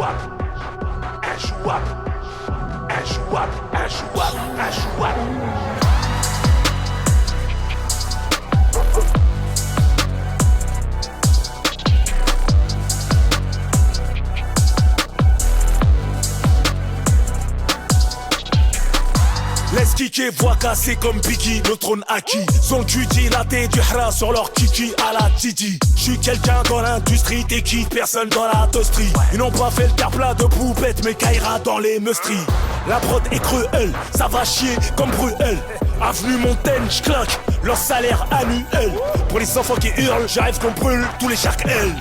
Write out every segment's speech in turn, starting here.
injouable, injouable, injouable, injouable. Laisse kicker, voix cassée comme Biggie, le trône acquis. Son cul dilaté du hra sur leur kiki à la Didi. J'suis quelqu'un dans l'industrie, t'es qui? Personne dans la toasterie. Ils n'ont pas fait le terre-plat de poupette, mais Kaira dans les meustries. La prod est cruelle, ça va chier comme Bruel. Avenue Montaigne, j'claque leur salaire annuel. Pour les enfants qui hurlent, j'arrive qu'on brûle tous les sharks L.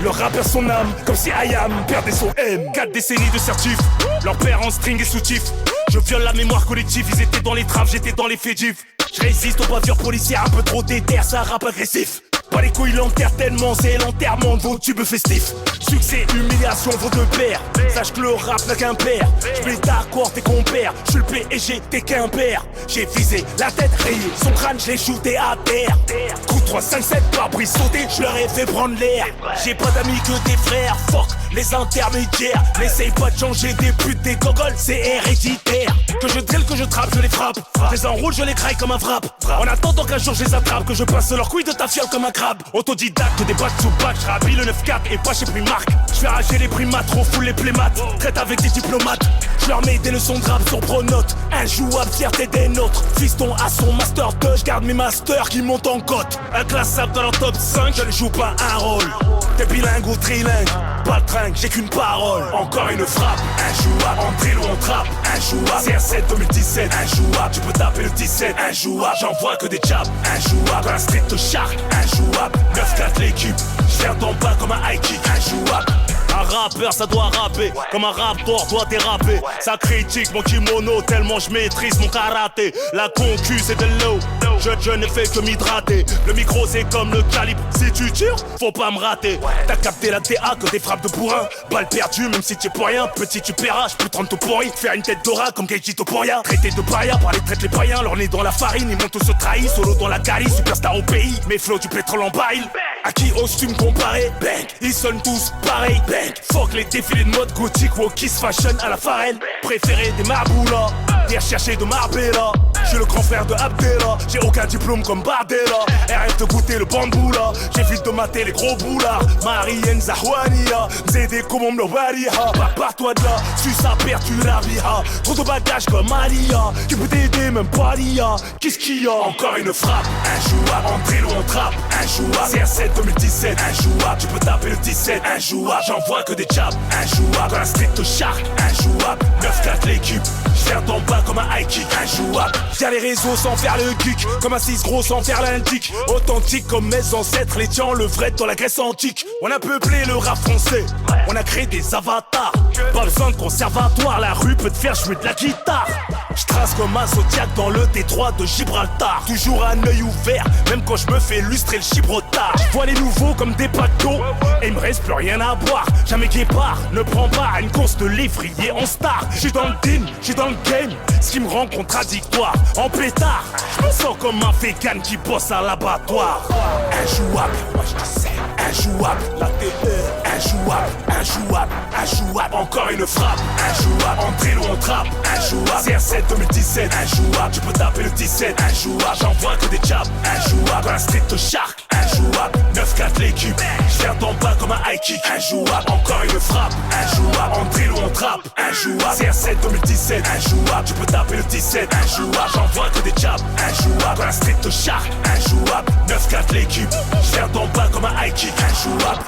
Leur rap perd son âme, comme si IAM perdait son M. 4 décennies de certif, leur père en string et soutif. Je viole la mémoire collective, ils étaient dans les traves, j'étais dans les fédifs. Je résiste aux bavures policières, un peu trop déter, ça rap agressif. Pas les couilles l'enterre tellement, c'est l'enterrement de vos tubes festifs. Succès, humiliation, vos deux pères. Sache que le rap n'a qu'un père. J'plais d'accord, t'es compères. J'suis le PSG, t'es qu'un père. J'ai visé la tête rayée, son crâne, j'l'ai shooté à terre. Coup 3, 5, 7, pare-brise sauté, j'leur ai fait prendre l'air. J'ai pas d'amis que des frères, fuck les intermédiaires. N'essaye pas de changer des putes, des gogoles, c'est héréditaire. Que je drill, que je trappe, je les frappe. Je les enroule, je les craille comme un frappe. En attendant qu'un jour je les attrape, que je passe leur couille de ta fiole comme un crabe. Autodidacte, des bacs sous bac, j'rhabille le 9-4 et pas chez Primark. J'fais rager les primates, refoule les plémates. Traite avec des diplomates. J'leur mets des leçons de rap sur pronote. Injouable, fierté des nôtres. Fiston à son master 2, j'garde mes masters qui montent en cote. Inclassable dans leur top 5, je ne joue pas un rôle. T'es bilingue ou trilingue, pas de tringue, j'ai qu'une parole. Encore une frappe, injouable. En drill ou en trappe, injouable. CR7 2017, injouable. Tu peux taper le 17, injouable. J'envoie que des jabs, injouable. Dans la street de shark, injouable. 9-4 l'équipe, j'viens d'en bas comme un high kick, injouable. Un rappeur ça doit rapper, comme un raptor doit déraper. Ça critique mon kimono tellement je maîtrise mon karaté. La concu c'est de l'eau, je ne fais que m'hydrater. Le micro c'est comme le calibre, si tu tires, faut pas me rater. T'as capté la TA que des frappes de bourrin. Balle perdue même si t'es pour rien, petit tu paieras. J'peux te rendre tout pourri, faire une tête d'aura comme Keiji Toporia. Traité de paria par les traites les païens, leur nez dans la farine, ils montent se trahir. Solo dans la galerie, superstar au pays, mes flots du pétrole en baril. À qui oses-tu me comparer? Bang, ils sonnent tous pareil. Bang, fuck les défilés de mode gothique, wokis fashion à la Pharrell. Préféré des marboulas, des recherchés de Marbella. J'suis le grand frère de Abdella, j'ai aucun diplôme comme Bardella. Arrête de goûter le bamboula, j'évite de mater les gros boulards. Marienne Zahwania, Zédé comme me le wariha. Barre-toi de là, suis sa perte, tu la riha. Trop de bagages comme Alia, qui peut t'aider même pas l'IA. Qu'est-ce qu'il y a? Encore une frappe, injouable. En drill ou en trappe, injouable. CR7 2017, injouable. Tu peux taper le 17, injouable. J'envoie que des jabs, injouable. Dans la street de shark, injouable. 9-4 l'équipe, j'viens d'en bas comme un high kick, injouable. Via les réseaux sans faire le geek, comme un 6 gros sans faire l'indique. Authentique comme mes ancêtres, les tiens le vrai dans la Grèce antique. On a peuplé le rap français, on a créé des avatars. Pas besoin de conservatoire, la rue peut te faire jouer de la guitare. J'trace comme un zodiac dans le détroit de Gibraltar. Toujours un œil ouvert, même quand je me fais lustrer le chibrotard. J'vois les nouveaux comme des bateaux, et il me reste plus rien à boire. Jamais guépard, ne prends pas à une course de lévrier en star. J'suis dans le team, j'suis dans le game, ce qui me rend contradictoire. En pétard, j'me sens comme un vegan qui bosse à l'abattoir. Injouable, moi je sais, injouable. La TE, injouable, injouable, injouable. Encore une frappe, injouable. En drill ou en trappe, injouable. CR7 2017, injouable. Tu peux taper le 17, injouable. J'envoie que des jabs, injouable. Dans la street de shark, injouable. 9-4 l'équipe, j'viens d'en bas comme un high kick, injouable. Encore une frappe, injouable. En drill ou en trappe, injouable. CR7 2017, injouable. Tu peux taper le 17, injouable. J'envoie que des jabs, injouable. Dans la street de shark, injouable. 9-4 l'équipe, j'viens d'en bas comme un high kick, injouable.